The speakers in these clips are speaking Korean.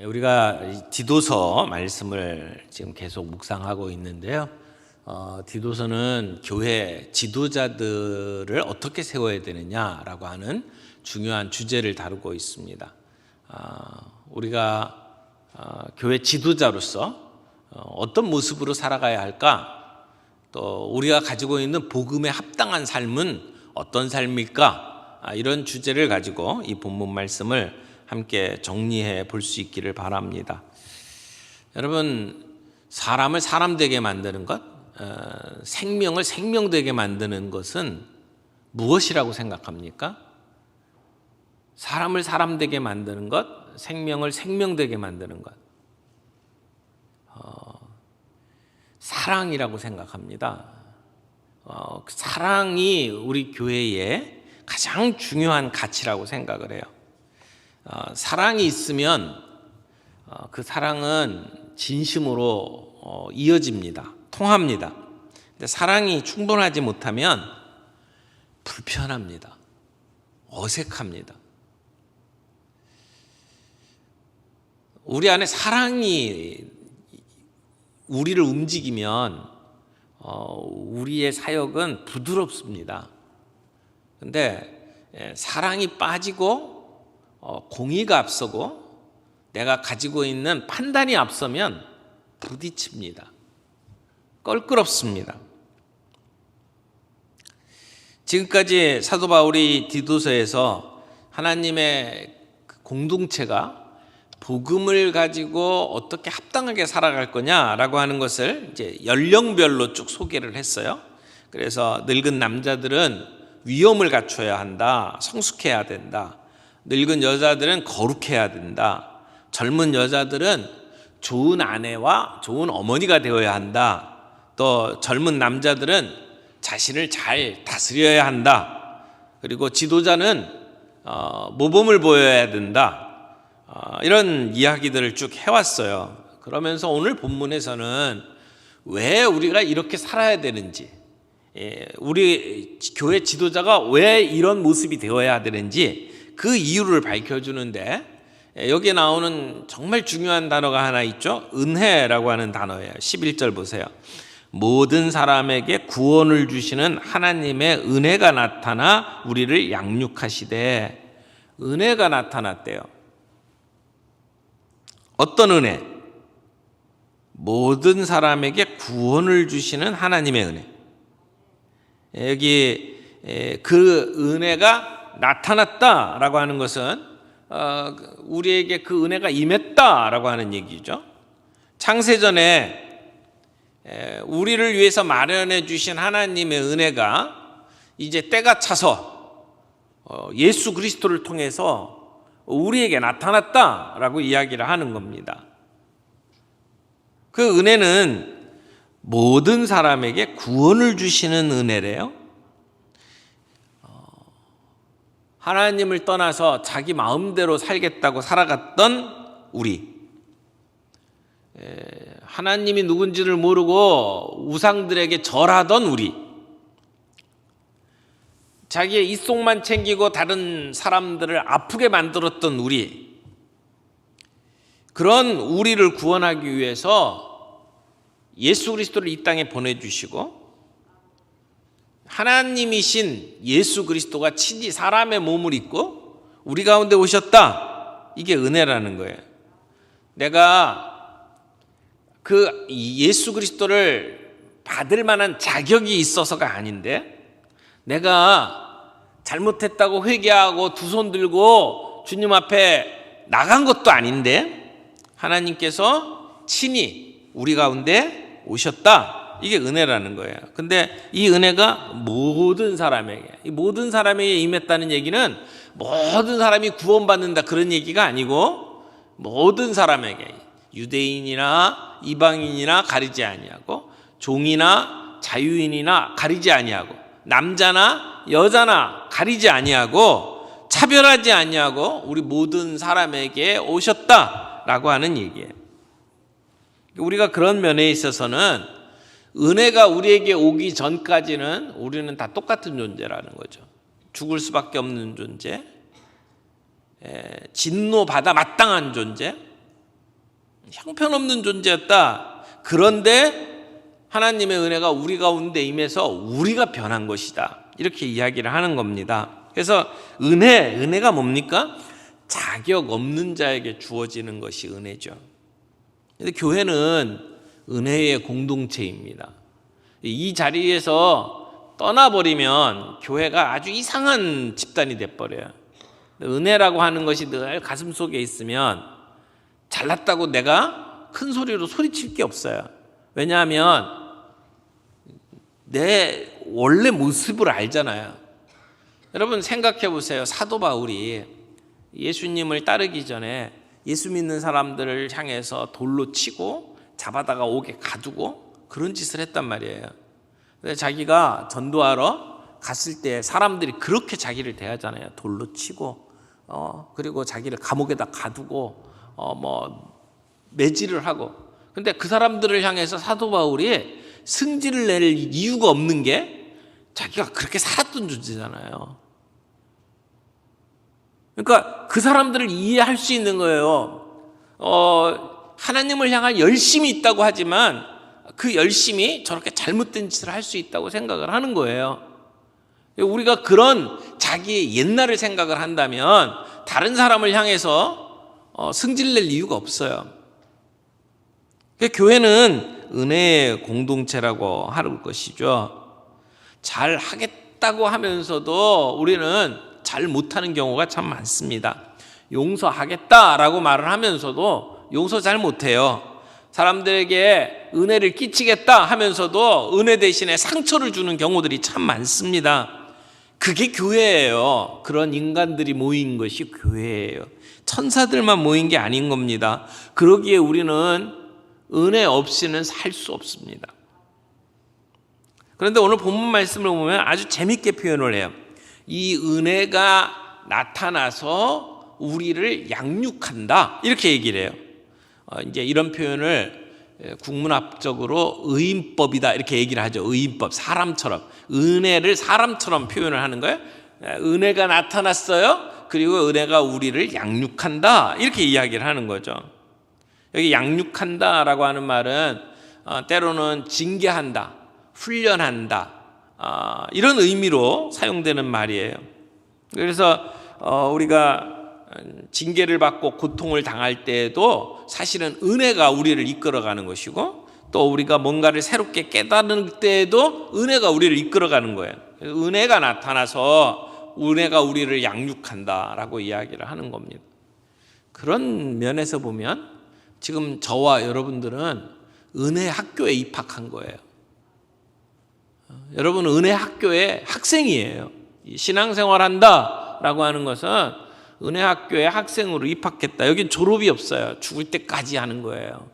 우리가 디도서 말씀을 지금 계속 묵상하고 있는데요. 디도서는 교회 지도자들을 어떻게 세워야 되느냐라고 하는 중요한 주제를 다루고 있습니다. 우리가 교회 지도자로서 어떤 모습으로 살아가야 할까? 또 우리가 가지고 있는 복음에 합당한 삶은 어떤 삶일까? 이런 주제를 가지고 이 본문 말씀을 함께 정리해 볼 수 있기를 바랍니다. 여러분, 사람을 사람 되게 만드는 것, 생명을 생명 되게 만드는 것은 무엇이라고 생각합니까? 사람을 사람 되게 만드는 것, 생명을 생명 되게 만드는 것, 사랑이라고 생각합니다. 사랑이 우리 교회의 가장 중요한 가치라고 생각을 해요. 사랑이 있으면 그 사랑은 진심으로 이어집니다. 통합니다. 근데 사랑이 충분하지 못하면 불편합니다. 어색합니다. 우리 안에 사랑이 우리를 움직이면 우리의 사역은 부드럽습니다. 근데 사랑이 빠지고 공의가 앞서고 내가 가지고 있는 판단이 앞서면 부딪힙니다. 껄끄럽습니다. 지금까지 사도 바울이 디도서에서 하나님의 공동체가 복음을 가지고 어떻게 합당하게 살아갈 거냐라고 하는 것을 이제 연령별로 쭉 소개를 했어요. 그래서 늙은 남자들은 위엄을 갖춰야 한다. 성숙해야 된다. 늙은 여자들은 거룩해야 된다. 젊은 여자들은 좋은 아내와 좋은 어머니가 되어야 한다. 또 젊은 남자들은 자신을 잘 다스려야 한다. 그리고 지도자는 모범을 보여야 된다. 이런 이야기들을 쭉 해왔어요. 그러면서 오늘 본문에서는 왜 우리가 이렇게 살아야 되는지, 우리 교회 지도자가 왜 이런 모습이 되어야 되는지 그 이유를 밝혀주는데, 여기에 나오는 정말 중요한 단어가 하나 있죠. 은혜라고 하는 단어예요. 11절 보세요. 모든 사람에게 구원을 주시는 하나님의 은혜가 나타나 우리를 양육하시되. 은혜가 나타났대요. 어떤 은혜? 모든 사람에게 구원을 주시는 하나님의 은혜. 여기 그 은혜가 나타났다라고 하는 것은 우리에게 그 은혜가 임했다라고 하는 얘기죠. 창세전에 우리를 위해서 마련해 주신 하나님의 은혜가 이제 때가 차서 예수 그리스도를 통해서 우리에게 나타났다라고 이야기를 하는 겁니다. 그 은혜는 모든 사람에게 구원을 주시는 은혜래요. 하나님을 떠나서 자기 마음대로 살겠다고 살아갔던 우리, 하나님이 누군지를 모르고 우상들에게 절하던 우리, 자기의 입속만 챙기고 다른 사람들을 아프게 만들었던 우리, 그런 우리를 구원하기 위해서 예수 그리스도를 이 땅에 보내주시고 하나님이신 예수 그리스도가 친히 사람의 몸을 입고 우리 가운데 오셨다. 이게 은혜라는 거예요. 내가 그 예수 그리스도를 받을 만한 자격이 있어서가 아닌데, 내가 잘못했다고 회개하고 두 손 들고 주님 앞에 나간 것도 아닌데 하나님께서 친히 우리 가운데 오셨다. 이게 은혜라는 거예요. 근데 이 은혜가 모든 사람에게, 이 모든 사람에게 임했다는 얘기는 모든 사람이 구원받는다 그런 얘기가 아니고, 모든 사람에게, 유대인이나 이방인이나 가리지 아니하고, 종이나 자유인이나 가리지 아니하고, 남자나 여자나 가리지 아니하고, 차별하지 아니하고 우리 모든 사람에게 오셨다라고 하는 얘기예요. 우리가 그런 면에 있어서는 은혜가 우리에게 오기 전까지는 우리는 다 똑같은 존재라는 거죠. 죽을 수밖에 없는 존재, 진노받아 마땅한 존재, 형편없는 존재였다. 그런데 하나님의 은혜가 우리 가운데 임해서 우리가 변한 것이다. 이렇게 이야기를 하는 겁니다. 그래서 은혜가 뭡니까? 자격 없는 자에게 주어지는 것이 은혜죠. 근데 교회는 은혜의 공동체입니다. 이 자리에서 떠나버리면 교회가 아주 이상한 집단이 돼버려요. 은혜라고 하는 것이 늘 가슴 속에 있으면 잘났다고 내가 큰 소리로 소리칠 게 없어요. 왜냐하면 내 원래 모습을 알잖아요. 여러분 생각해 보세요. 사도 바울이 예수님을 따르기 전에 예수 믿는 사람들을 향해서 돌로 치고 잡아다가 옥에 가두고 그런 짓을 했단 말이에요. 근데 자기가 전도하러 갔을 때 사람들이 그렇게 자기를 대하잖아요. 돌로 치고 그리고 자기를 감옥에다 가두고 매질을 하고. 근데 그 사람들을 향해서 사도 바울이 승질을 낼 이유가 없는 게 자기가 그렇게 살았던 존재잖아요. 그러니까 그 사람들을 이해할 수 있는 거예요. 하나님을 향한 열심이 있다고 하지만 그 열심이 저렇게 잘못된 짓을 할 수 있다고 생각을 하는 거예요. 우리가 그런 자기의 옛날을 생각을 한다면 다른 사람을 향해서 승질낼 이유가 없어요. 교회는 은혜의 공동체라고 하는 것이죠. 잘 하겠다고 하면서도 우리는 잘 못하는 경우가 참 많습니다. 용서하겠다라고 말을 하면서도 용서 잘 못해요. 사람들에게 은혜를 끼치겠다 하면서도 은혜 대신에 상처를 주는 경우들이 참 많습니다. 그게 교회예요. 그런 인간들이 모인 것이 교회예요. 천사들만 모인 게 아닌 겁니다. 그러기에 우리는 은혜 없이는 살 수 없습니다. 그런데 오늘 본문 말씀을 보면 아주 재밌게 표현을 해요. 이 은혜가 나타나서 우리를 양육한다. 이렇게 얘기를 해요. 이제 이런 표현을 국문학적으로 의인법이다. 이렇게 얘기를 하죠. 의인법. 사람처럼. 은혜를 사람처럼 표현을 하는 거예요. 은혜가 나타났어요. 그리고 은혜가 우리를 양육한다. 이렇게 이야기를 하는 거죠. 여기 양육한다라고 하는 말은 때로는 징계한다, 훈련한다, 이런 의미로 사용되는 말이에요. 그래서 우리가 징계를 받고 고통을 당할 때에도 사실은 은혜가 우리를 이끌어가는 것이고, 또 우리가 뭔가를 새롭게 깨달을 때에도 은혜가 우리를 이끌어가는 거예요. 은혜가 나타나서 은혜가 우리를 양육한다라고 이야기를 하는 겁니다. 그런 면에서 보면 지금 저와 여러분들은 은혜 학교에 입학한 거예요. 여러분은 은혜 학교의 학생이에요. 신앙생활 한다라고 하는 것은 은혜 학교의 학생으로 입학했다. 여긴 졸업이 없어요. 죽을 때까지 하는 거예요.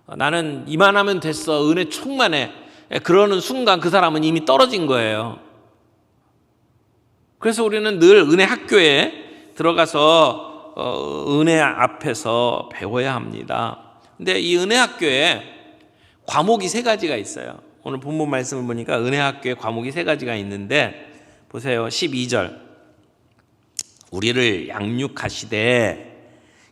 나는 이만하면 됐어. 은혜 충만해. 그러는 순간 그 사람은 이미 떨어진 거예요. 그래서 우리는 늘 은혜 학교에 들어가서 은혜 앞에서 배워야 합니다. 근데 이 은혜 학교에 과목이 3가지가 있어요. 오늘 본문 말씀을 보니까 은혜 학교에 과목이 3가지가 있는데 보세요. 12절. 우리를 양육하시되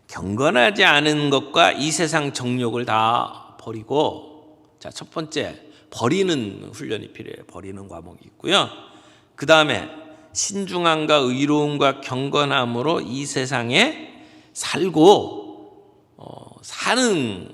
경건하지 않은 것과 이 세상 정욕을 다 버리고, 자, 첫 번째 버리는 훈련이 필요해요. 버리는 과목이 있고요. 그 다음에 신중함과 의로움과 경건함으로 이 세상에 살고 사는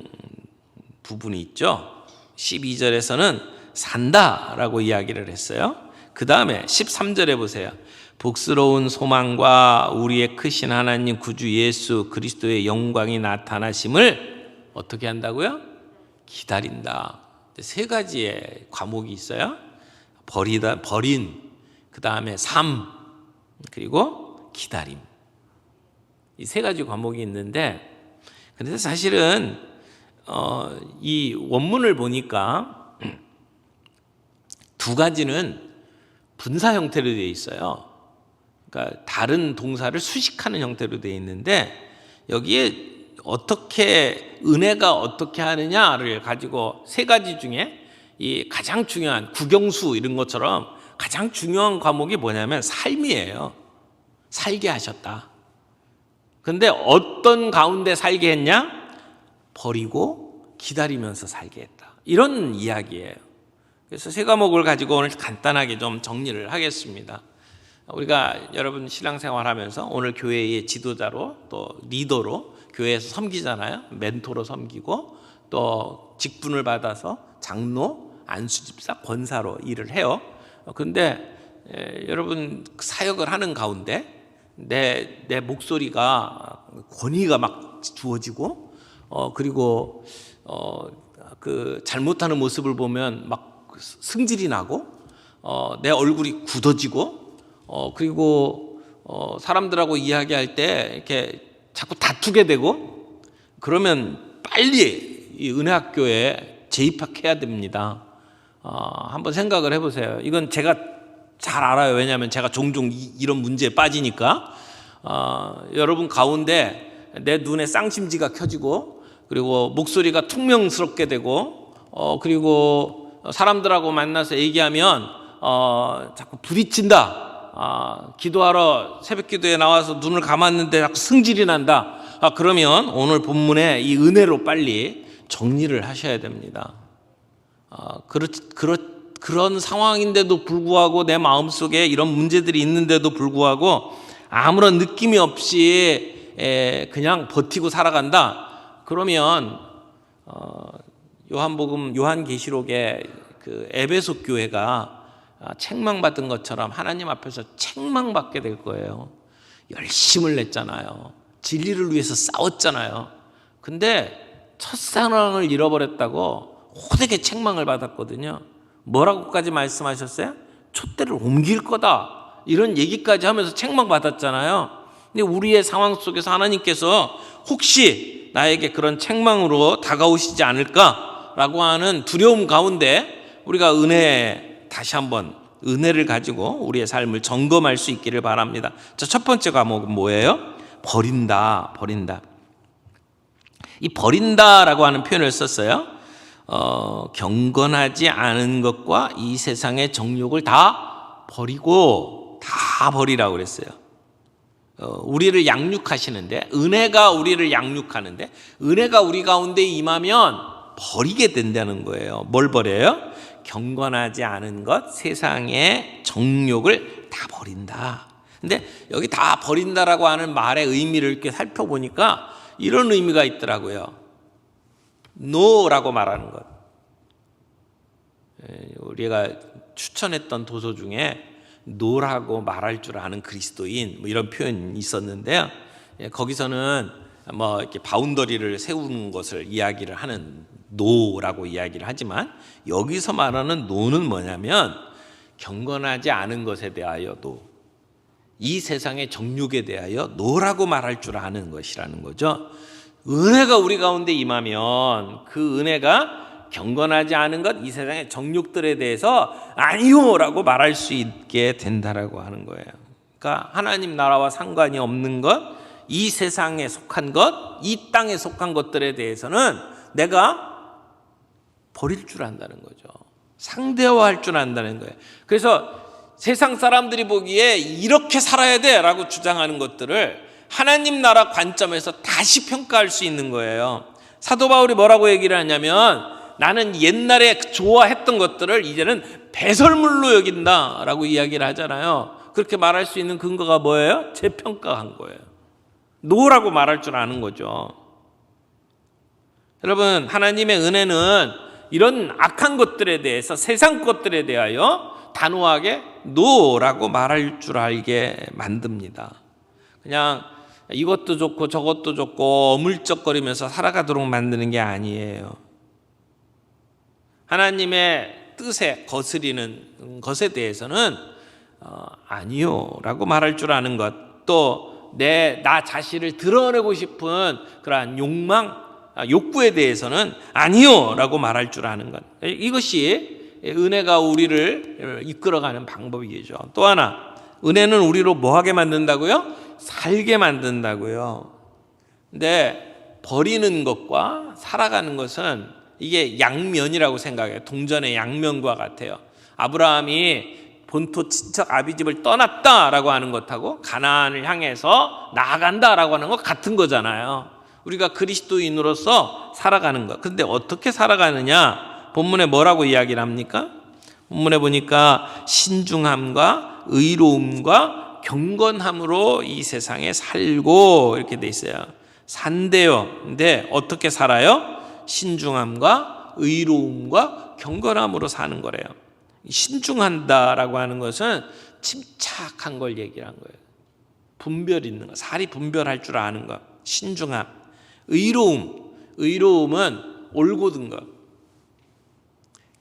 부분이 있죠. 12절에서는 산다라고 이야기를 했어요. 그 다음에 13절에 보세요. 복스러운 소망과 우리의 크신 하나님 구주 예수 그리스도의 영광이 나타나심을 어떻게 한다고요? 기다린다. 3가지의 과목이 있어요. 버린, 그 다음에 삶, 그리고 기다림. 이 3가지 과목이 있는데, 그런데 사실은 이 원문을 보니까 2가지는 분사 형태로 되어 있어요. 그러니까 다른 동사를 수식하는 형태로 되어 있는데, 여기에 어떻게 은혜가 어떻게 하느냐를 가지고 3가지 중에 이 가장 중요한 국영수 이런 것처럼 가장 중요한 과목이 뭐냐면 삶이에요. 살게 하셨다. 근데 어떤 가운데 살게 했냐? 버리고 기다리면서 살게 했다. 이런 이야기예요. 그래서 세 과목을 가지고 오늘 간단하게 좀 정리를 하겠습니다. 우리가 여러분 신앙생활 하면서 오늘 교회의 지도자로 또 리더로 교회에서 섬기잖아요. 멘토로 섬기고 또 직분을 받아서 장로, 안수집사, 권사로 일을 해요. 근데 여러분 사역을 하는 가운데 내 목소리가 권위가 막 주어지고 그리고 그 잘못하는 모습을 보면 막 승질이 나고 내 얼굴이 굳어지고 그리고 사람들하고 이야기할 때 이렇게 자꾸 다투게 되고 그러면 빨리 이 은혜학교에 재입학해야 됩니다. 한번 생각을 해보세요. 이건 제가 잘 알아요. 왜냐하면 제가 종종 이런 문제에 빠지니까. 여러분 가운데 내 눈에 쌍심지가 켜지고 그리고 목소리가 퉁명스럽게 되고 그리고 사람들하고 만나서 얘기하면 자꾸 부딪힌다. 기도하러 새벽 기도에 나와서 눈을 감았는데 자꾸 승질이 난다. 그러면 오늘 본문에 이 은혜로 빨리 정리를 하셔야 됩니다. 그런 상황인데도 불구하고 내 마음속에 이런 문제들이 있는데도 불구하고 아무런 느낌이 없이 그냥 버티고 살아간다. 그러면 요한계시록에 그 에베소 교회가 책망받은 것처럼 하나님 앞에서 책망받게 될 거예요. 열심을 냈잖아요. 진리를 위해서 싸웠잖아요. 근데 첫사랑을 잃어버렸다고 호되게 책망을 받았거든요. 뭐라고까지 말씀하셨어요? 촛대를 옮길 거다. 이런 얘기까지 하면서 책망받았잖아요. 근데 우리의 상황 속에서 하나님께서 혹시 나에게 그런 책망으로 다가오시지 않을까라고 하는 두려움 가운데 우리가 다시 한번 은혜를 가지고 우리의 삶을 점검할 수 있기를 바랍니다. 첫 번째 과목은 뭐예요? 버린다. 이 버린다라고 하는 표현을 썼어요. 경건하지 않은 것과 이 세상의 정욕을 다 버리라고 그랬어요. 우리를 양육하시는데 은혜가 우리를 양육하는데 은혜가 우리 가운데 임하면 버리게 된다는 거예요. 뭘 버려요? 경건하지 않은 것, 세상의 정욕을 다 버린다. 근데 여기 다 버린다라고 하는 말의 의미를 이렇게 살펴보니까 이런 의미가 있더라고요. no라고 말하는 것. 우리가 추천했던 도서 중에 no라고 말할 줄 아는 그리스도인 이런 표현이 있었는데요. 거기서는 이렇게 바운더리를 세우는 것을 이야기를 하는 no라고 이야기를 하지만 여기서 말하는 no는 뭐냐면 경건하지 않은 것에 대하여도 이 세상의 정욕에 대하여 no라고 말할 줄 아는 것이라는 거죠. 은혜가 우리 가운데 임하면 그 은혜가 경건하지 않은 것, 이 세상의 정욕들에 대해서 아니요라고 말할 수 있게 된다라고 하는 거예요. 그러니까 하나님 나라와 상관이 없는 것, 이 세상에 속한 것, 이 땅에 속한 것들에 대해서는 내가 버릴 줄 안다는 거죠. 상대화할 줄 안다는 거예요. 그래서 세상 사람들이 보기에 이렇게 살아야 돼라고 주장하는 것들을 하나님 나라 관점에서 다시 평가할 수 있는 거예요. 사도 바울이 뭐라고 얘기를 하냐면 나는 옛날에 좋아했던 것들을 이제는 배설물로 여긴다라고 이야기를 하잖아요. 그렇게 말할 수 있는 근거가 뭐예요? 재평가한 거예요. 노라고 말할 줄 아는 거죠. 여러분, 하나님의 은혜는 이런 악한 것들에 대해서 세상 것들에 대하여 단호하게 노라고 말할 줄 알게 만듭니다. 그냥 이것도 좋고 저것도 좋고 어물쩍거리면서 살아가도록 만드는 게 아니에요. 하나님의 뜻에 거스리는 것에 대해서는 아니요라고 말할 줄 아는 것, 또 나 자신을 드러내고 싶은 그러한 욕구에 대해서는 아니요라고 말할 줄 아는 것, 이것이 은혜가 우리를 이끌어가는 방법이죠. 또 하나, 은혜는 우리로 뭐하게 만든다고요? 살게 만든다고요. 근데 버리는 것과 살아가는 것은 이게 양면이라고 생각해요. 동전의 양면과 같아요. 아브라함이 본토 친척 아비집을 떠났다라고 하는 것하고 가나안을 향해서 나아간다라고 하는 것 같은 거잖아요. 우리가 그리스도인으로서 살아가는 것. 그런데 어떻게 살아가느냐? 본문에 뭐라고 이야기를 합니까? 본문에 보니까 신중함과 의로움과 경건함으로 이 세상에 살고 이렇게 돼 있어요. 산대요. 근데 어떻게 살아요? 신중함과 의로움과 경건함으로 사는 거래요. 신중한다라고 하는 것은 침착한 걸 얘기한 거예요. 분별 있는 거, 사리 분별할 줄 아는 것, 신중함. 의로움은 올곧은 것.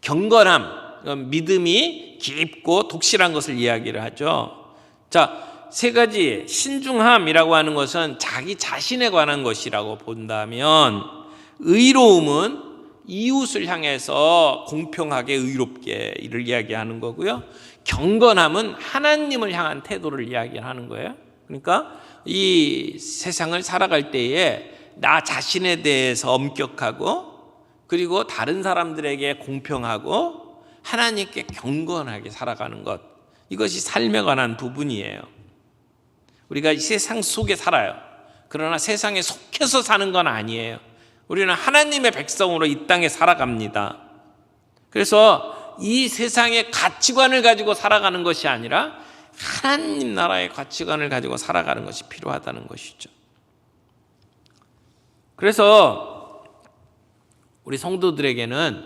경건함, 믿음이 깊고 독실한 것을 이야기를 하죠. 자, 세 가지 신중함이라고 하는 것은 자기 자신에 관한 것이라고 본다면, 의로움은 이웃을 향해서 공평하게 의롭게 이를 이야기하는 거고요. 경건함은 하나님을 향한 태도를 이야기하는 거예요. 그러니까 이 세상을 살아갈 때에 나 자신에 대해서 엄격하고, 그리고 다른 사람들에게 공평하고 하나님께 경건하게 살아가는 것, 이것이 삶에 관한 부분이에요. 우리가 이 세상 속에 살아요. 그러나 세상에 속해서 사는 건 아니에요. 우리는 하나님의 백성으로 이 땅에 살아갑니다. 그래서 이 세상의 가치관을 가지고 살아가는 것이 아니라 하나님 나라의 가치관을 가지고 살아가는 것이 필요하다는 것이죠. 그래서 우리 성도들에게는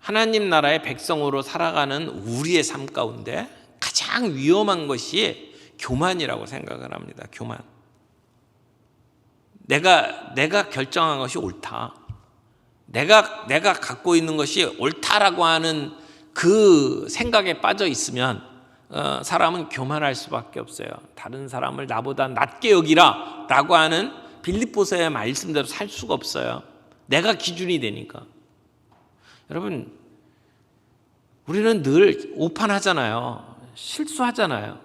하나님 나라의 백성으로 살아가는 우리의 삶 가운데 가장 위험한 것이 교만이라고 생각을 합니다. 교만. 내가 결정한 것이 옳다. 내가 갖고 있는 것이 옳다라고 하는 그 생각에 빠져 있으면 사람은 교만할 수밖에 없어요. 다른 사람을 나보다 낮게 여기라 라고 하는 빌립보서의 말씀대로 살 수가 없어요. 내가 기준이 되니까. 여러분, 우리는 늘 오판하잖아요. 실수하잖아요.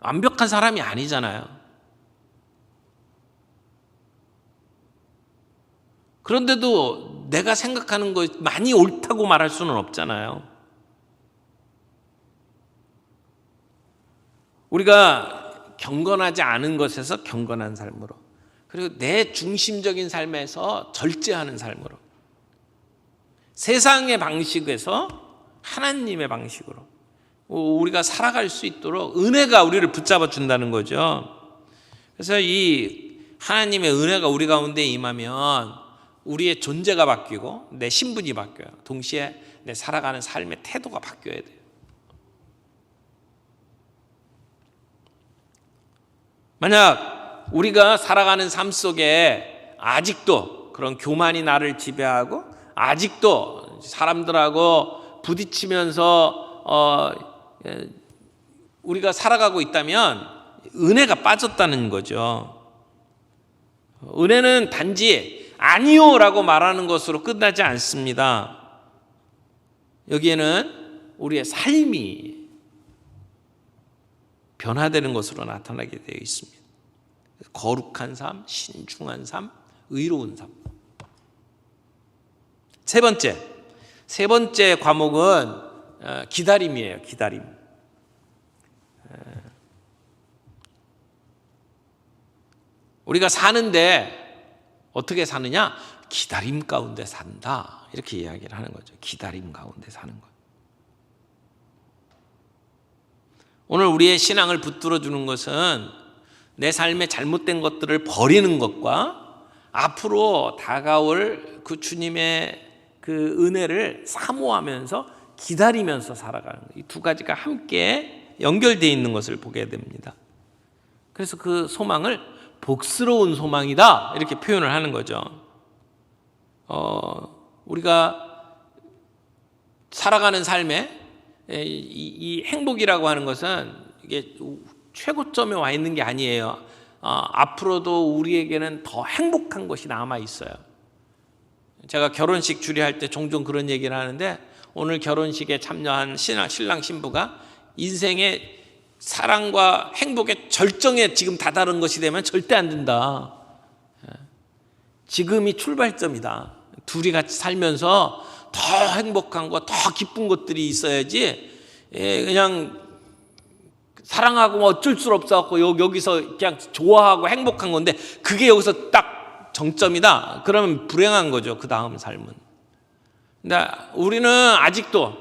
완벽한 사람이 아니잖아요. 그런데도 내가 생각하는 것 많이 옳다고 말할 수는 없잖아요. 우리가 경건하지 않은 것에서 경건한 삶으로, 그리고 내 중심적인 삶에서 절제하는 삶으로, 세상의 방식에서 하나님의 방식으로 우리가 살아갈 수 있도록 은혜가 우리를 붙잡아 준다는 거죠. 그래서 이 하나님의 은혜가 우리 가운데 임하면 우리의 존재가 바뀌고 내 신분이 바뀌어요. 동시에 내 살아가는 삶의 태도가 바뀌어야 돼요. 만약 우리가 살아가는 삶 속에 아직도 그런 교만이 나를 지배하고 아직도 사람들하고 부딪히면서 우리가 살아가고 있다면 은혜가 빠졌다는 거죠. 은혜는 단지 아니요라고 말하는 것으로 끝나지 않습니다. 여기에는 우리의 삶이 변화되는 것으로 나타나게 되어 있습니다. 거룩한 삶, 신중한 삶, 의로운 삶. 세 번째 과목은 기다림이에요. 기다림. 우리가 사는데 어떻게 사느냐? 기다림 가운데 산다. 이렇게 이야기를 하는 거죠. 기다림 가운데 사는 것. 오늘 우리의 신앙을 붙들어 주는 것은 내 삶의 잘못된 것들을 버리는 것과 앞으로 다가올 그 주님의 그 은혜를 사모하면서 기다리면서 살아가는 것. 이 두 가지가 함께 연결되어 있는 것을 보게 됩니다. 그래서 그 소망을 복스러운 소망이다 이렇게 표현을 하는 거죠. 우리가 살아가는 삶에 이 행복이라고 하는 것은 이게 최고점에 와 있는 게 아니에요. 앞으로도 우리에게는 더 행복한 것이 남아 있어요. 제가 결혼식 주례할 때 종종 그런 얘기를 하는데, 오늘 결혼식에 참여한 신랑 신부가 인생의 사랑과 행복의 절정에 지금 다다른 것이 되면 절대 안 된다. 지금이 출발점이다. 둘이 같이 살면서 더 행복한 것, 더 기쁜 것들이 있어야지 그냥 사랑하고 어쩔 수 없어갖고 여기서 그냥 좋아하고 행복한 건데 그게 여기서 딱 정점이다. 그러면 불행한 거죠. 그 다음 삶은. 근데 우리는 아직도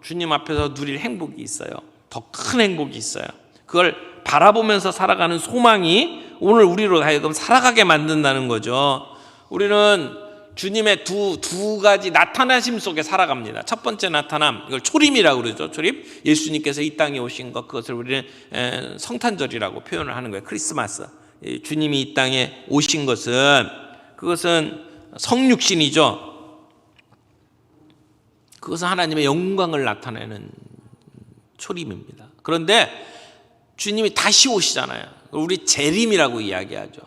주님 앞에서 누릴 행복이 있어요. 더 큰 행복이 있어요. 그걸 바라보면서 살아가는 소망이 오늘 우리로 하여금 살아가게 만든다는 거죠. 우리는 주님의 두 가지 나타나심 속에 살아갑니다. 첫 번째 나타남, 이걸 초림이라고 그러죠. 초림. 예수님께서 이 땅에 오신 것, 그것을 우리는 성탄절이라고 표현을 하는 거예요. 크리스마스. 주님이 이 땅에 오신 그것은 성육신이죠. 그것은 하나님의 영광을 나타내는 초림입니다. 그런데 주님이 다시 오시잖아요. 우리 재림이라고 이야기하죠.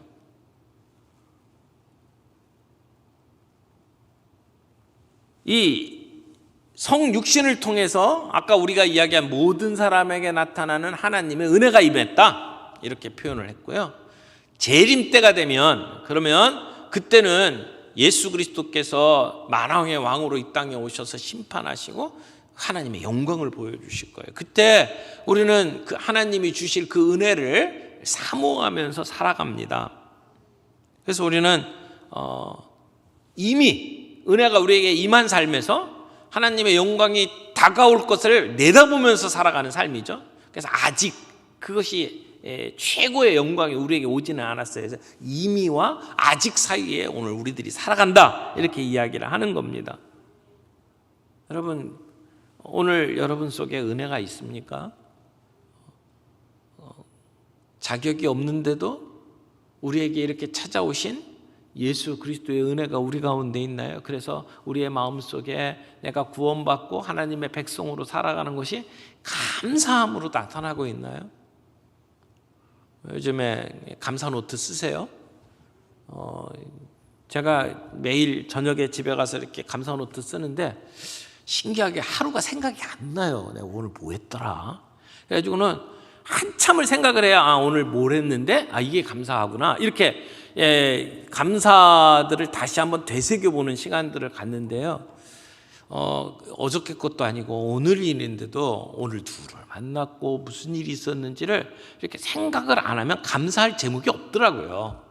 이 성육신을 통해서 아까 우리가 이야기한 모든 사람에게 나타나는 하나님의 은혜가 임했다, 이렇게 표현을 했고요. 재림 때가 되면, 그러면 그때는 예수 그리스도께서 만왕의 왕으로 이 땅에 오셔서 심판하시고 하나님의 영광을 보여주실 거예요. 그때 우리는 그 하나님이 주실 그 은혜를 사모하면서 살아갑니다. 그래서 우리는 이미 은혜가 우리에게 임한 삶에서 하나님의 영광이 다가올 것을 내다보면서 살아가는 삶이죠. 그래서 아직 그것이 최고의 영광이 우리에게 오지는 않았어요. 그래서 이미와 아직 사이에 오늘 우리들이 살아간다, 이렇게 이야기를 하는 겁니다. 여러분, 오늘 여러분 속에 은혜가 있습니까? 자격이 없는데도 우리에게 이렇게 찾아오신 예수 그리스도의 은혜가 우리 가운데 있나요? 그래서 우리의 마음속에 내가 구원받고 하나님의 백성으로 살아가는 것이 감사함으로 나타나고 있나요? 요즘에 감사 노트 쓰세요? 제가 매일 저녁에 집에 가서 이렇게 감사 노트 쓰는데 신기하게 하루가 생각이 안 나요. 내가 오늘 뭐 했더라? 그래가지고는 한참을 생각을 해야 오늘 뭘 했는데 이게 감사하구나, 이렇게 감사들을 다시 한번 되새겨보는 시간들을 갖는데요. 어저께 것도 아니고 오늘 일인데도 오늘 누구를 만났고 무슨 일이 있었는지를 이렇게 생각을 안 하면 감사할 제목이 없더라고요.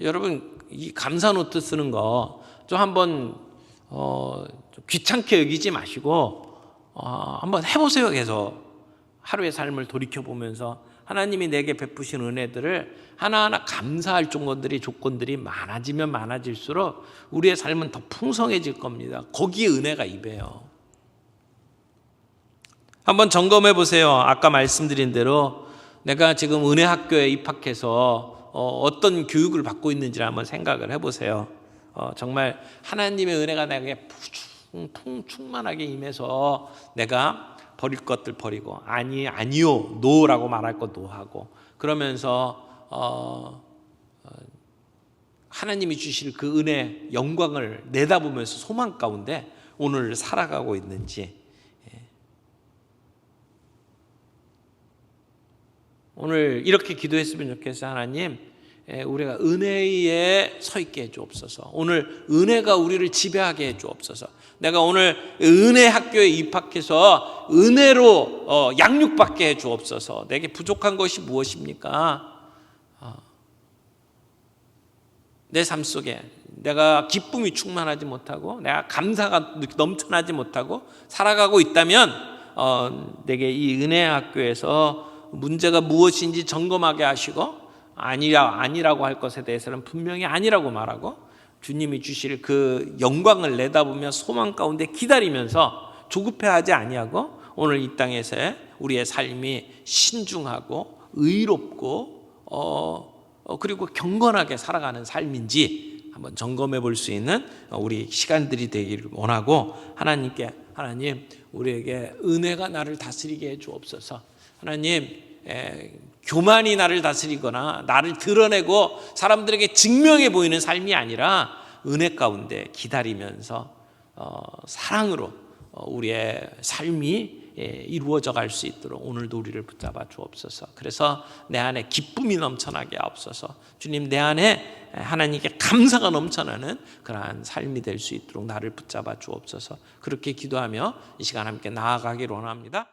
여러분, 이 감사 노트 쓰는 거 좀 한번 좀 귀찮게 여기지 마시고 한번 해보세요. 계속 하루의 삶을 돌이켜보면서 하나님이 내게 베푸신 은혜들을 하나하나 감사할 조건들이 많아지면 많아질수록 우리의 삶은 더 풍성해질 겁니다. 거기에 은혜가 입해요. 한번 점검해 보세요. 아까 말씀드린 대로 내가 지금 은혜 학교에 입학해서 어떤 교육을 받고 있는지를 한번 생각을 해보세요. 정말 하나님의 은혜가 내게 충만하게 임해서 내가 버릴 것들 버리고 아니요 노라고 말할 것 노하고, 그러면서 하나님이 주실 그 은혜 영광을 내다보면서 소망 가운데 오늘 살아가고 있는지, 오늘 이렇게 기도했으면 좋겠어요. 하나님, 우리가 은혜에 서 있게 해주옵소서. 오늘 은혜가 우리를 지배하게 해주옵소서. 내가 오늘 은혜 학교에 입학해서 은혜로 양육받게 해주옵소서. 내게 부족한 것이 무엇입니까? 내 삶 속에 내가 기쁨이 충만하지 못하고 내가 감사가 넘쳐나지 못하고 살아가고 있다면 내게 이 은혜 학교에서 문제가 무엇인지 점검하게 하시고 아니라고 할 것에 대해서는 분명히 아니라고 말하고 주님이 주실 그 영광을 내다보며 소망 가운데 기다리면서 조급해하지 아니하고 오늘 이 땅에서의 우리의 삶이 신중하고 의롭고 그리고 경건하게 살아가는 삶인지 한번 점검해 볼 수 있는 우리 시간들이 되기를 원하고, 하나님 우리에게 은혜가 나를 다스리게 해 주옵소서. 하나님, 교만이 나를 다스리거나 나를 드러내고 사람들에게 증명해 보이는 삶이 아니라 은혜 가운데 기다리면서 사랑으로 우리의 삶이 이루어져 갈 수 있도록 오늘도 우리를 붙잡아 주옵소서. 그래서 내 안에 기쁨이 넘쳐나게 하옵소서. 주님, 내 안에 하나님께 감사가 넘쳐나는 그러한 삶이 될 수 있도록 나를 붙잡아 주옵소서. 그렇게 기도하며 이 시간 함께 나아가기를 원합니다.